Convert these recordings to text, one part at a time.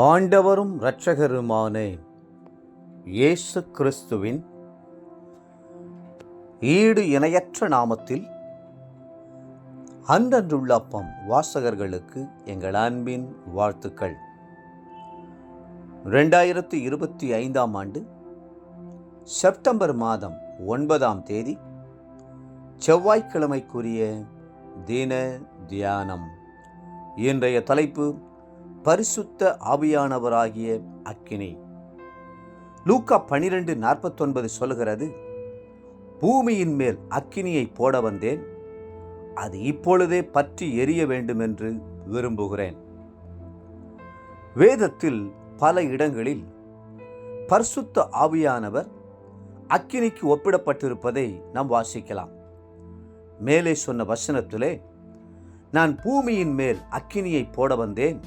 ஆண்டவரும் இரட்சகருமான இயேசு கிறிஸ்துவின் ஈடு இணையற்ற நாமத்தில் அன்றன்றுள்ள அப்பம் வாசகர்களுக்கு எங்கள் அன்பின் வாழ்த்துக்கள். 2025 ஆண்டு செப்டம்பர் மாதம் 9ஆம் தேதி செவ்வாய்க்கிழமைக்குரிய தின தியானம். இன்றைய தலைப்பு பரிசுத்த ஆவியானவராகிய அக்கினி. லூக்கா 12:49 சொல்கிறது, பூமியின் மேல் அக்கினியை போட வந்தேன், அது இப்பொழுதே பற்றி எரிய வேண்டும் என்று விரும்புகிறேன். வேதத்தில் பல இடங்களில் பரிசுத்த ஆவியானவர் அக்கினிக்கு ஒப்பிடப்பட்டிருப்பதை நாம் வாசிக்கலாம். மேலே சொன்ன வசனத்திலே, நான் பூமியின் மேல் அக்கினியை போட வந்தேன்,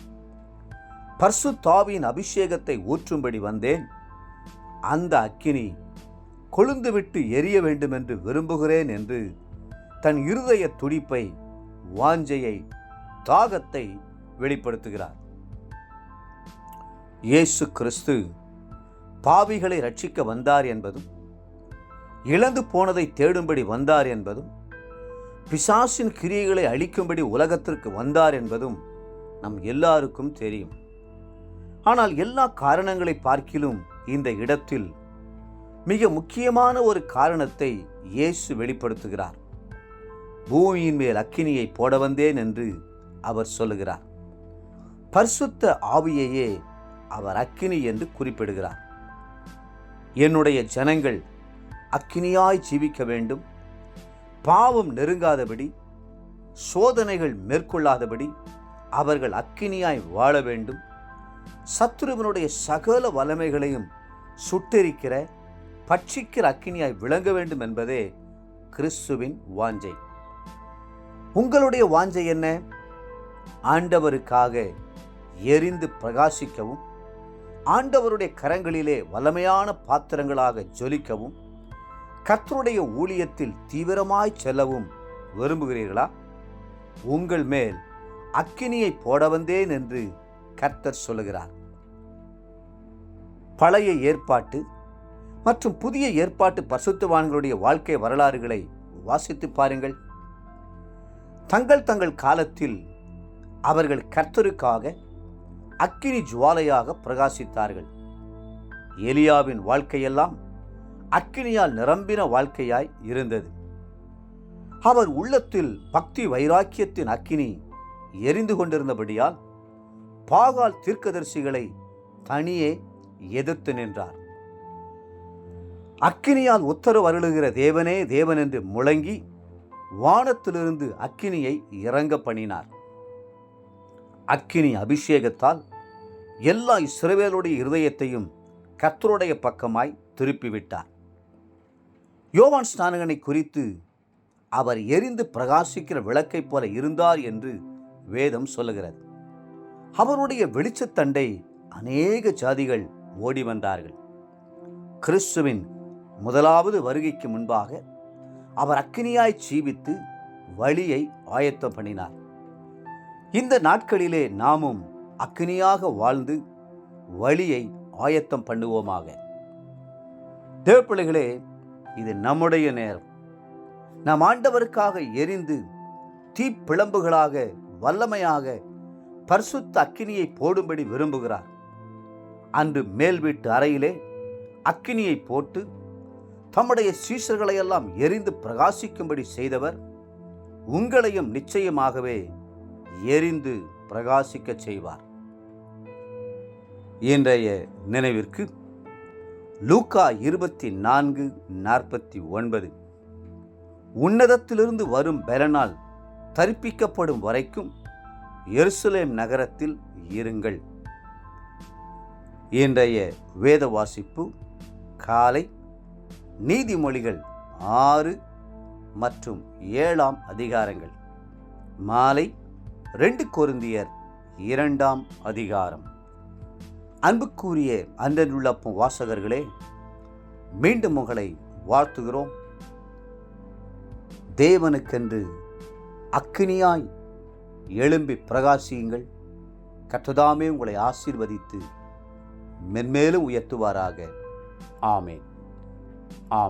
பரிசுத்த ஆவியின் அபிஷேகத்தை ஊற்றும்படி வந்தேன், அந்த அக்கினி கொழுந்துவிட்டு எரிய வேண்டும் என்று விரும்புகிறேன் என்று தன் இருதய துடிப்பை, வாஞ்சையை, தாகத்தை வெளிப்படுத்துகிறார். இயேசு கிறிஸ்து பாவிகளை ரட்சிக்க வந்தார் என்பதும், இழந்து போனதை தேடும்படி வந்தார் என்பதும், பிசாசின் கிரியைகளை அழிக்கும்படி உலகத்திற்கு வந்தார் என்பதும் நம் எல்லாருக்கும் தெரியும். ஆனால் எல்லா காரணங்களை பார்க்கிலும் இந்த இடத்தில் மிக முக்கியமான ஒரு காரணத்தை இயேசு வெளிப்படுத்துகிறார். பூமியின் மேல் அக்கினியை போட வந்தேன் என்று அவர் சொல்லுகிறார். பரிசுத்த ஆவியையே அவர் அக்கினி என்று குறிப்பிடுகிறார். என்னுடைய ஜனங்கள் அக்கினியாய் ஜீவிக்க வேண்டும், பாவம் நெருங்காதபடி, சோதனைகள் மேற்கொள்ளாதபடி அவர்கள் அக்கினியாய் வாழ வேண்டும், சத்துருவனுடைய சகல வல்லமைகளையும் சுட்டெரிக்கிற, பட்சிக்கிற அக்கினியாய் விளங்க வேண்டும் என்பதே கிறிஸ்துவின் வாஞ்சை. உங்களுடைய வாஞ்சை என்ன? ஆண்டவருக்காக எரிந்து பிரகாசிக்கவும், ஆண்டவருடைய கரங்களிலே வல்லமையான பாத்திரங்களாக ஜொலிக்கவும், கர்த்தருடைய ஊழியத்தில் தீவிரமாய் செல்லவும் விரும்புகிறீர்களா? உங்கள் மேல் அக்கினியை போட வந்தேன் என்று கர்த்தர் சொல்லுகிறார். பழைய ஏற்பாட்டு மற்றும் புதிய ஏற்பாட்டு பரிசுத்தவான்களுடைய வாழ்க்கை வரலாறுகளை வாசித்து பாருங்கள். தங்கள் காலத்தில் அவர்கள் கர்த்தருக்காக அக்கினி ஜுவாலையாக பிரகாசித்தார்கள். எலியாவின் வாழ்க்கையெல்லாம் அக்கினியால் நிரம்பின வாழ்க்கையாய் இருந்தது. அவர் உள்ளத்தில் பக்தி வைராக்கியத்தின் அக்கினி எரிந்து கொண்டிருந்தபடியால் பாகால் தீர்க்கதரிசிகளை தனியே எதிர்த்து நின்றார். அக்கினியால் உத்தரவு அருளுகிற தேவனே தேவன் என்று முழங்கி வானத்திலிருந்து அக்கினியை இறங்க பண்ணினார். அக்கினி அபிஷேகத்தால் எல்லா இஸ்ரவேலுடைய இருதயத்தையும் கர்த்தருடைய பக்கமாய் திருப்பிவிட்டார். யோவான் ஸ்நானகனை குறித்து அவர் எரிந்து பிரகாசிக்கிற விளக்கை போல இருந்தார் என்று வேதம் சொல்லுகிறது. அவருடைய வெளிச்சத்தண்டை அநேக ஜாதிகள் ஓடி வந்தார்கள். கிறிஸ்துவின் முதலாவது வருகைக்கு முன்பாக அவர் அக்கினியாய் ஜீவித்து வழியை ஆயத்தம் பண்ணினார். இந்த நாட்களிலே நாமும் அக்கினியாக வாழ்ந்து வழியை ஆயத்தம் பண்ணுவோமாக. தேவப்பிள்ளைகளே, இது நம்முடைய நேரம். நாம் ஆண்டவருக்காக எரிந்து தீப்பிழம்புகளாக வல்லமையாக பரிசுத்த அக்கினியை போடும்படி விரும்புகிறார். அன்று மேல் வீட்டு அறையிலே அக்கினியை போட்டு தம்முடைய சீஷர்களையெல்லாம் எரிந்து பிரகாசிக்கும்படி செய்தவர் உங்களையும் நிச்சயமாகவே எரிந்து பிரகாசிக்க செய்வார். இன்றைய நினைவிற்கு லூக்கா 24:49, உன்னதத்திலிருந்து வரும் பெலனால் தரிப்பிக்கப்படும் வரைக்கும் எருசலேம் நகரத்தில் இருங்கள். இன்றைய வேத வாசிப்பு காலை நீதிமொழிகள் 6 மற்றும் 7 அதிகாரங்கள், மாலை 2 கொரிந்தியர் 2 அதிகாரம். அன்புக்குரிய அன்றன்றுள்ளப்பும் வாசகர்களே, மீண்டும் உங்களை வாழ்த்துகிறோம். தேவனுக்கென்று அக்கினியாய் எழும்பி பிரகாசியுங்கள். கர்த்ததாமே உங்களை ஆசீர்வதித்து மென்மேலும் உயர்த்துவாராக. ஆமென். ஆமென்.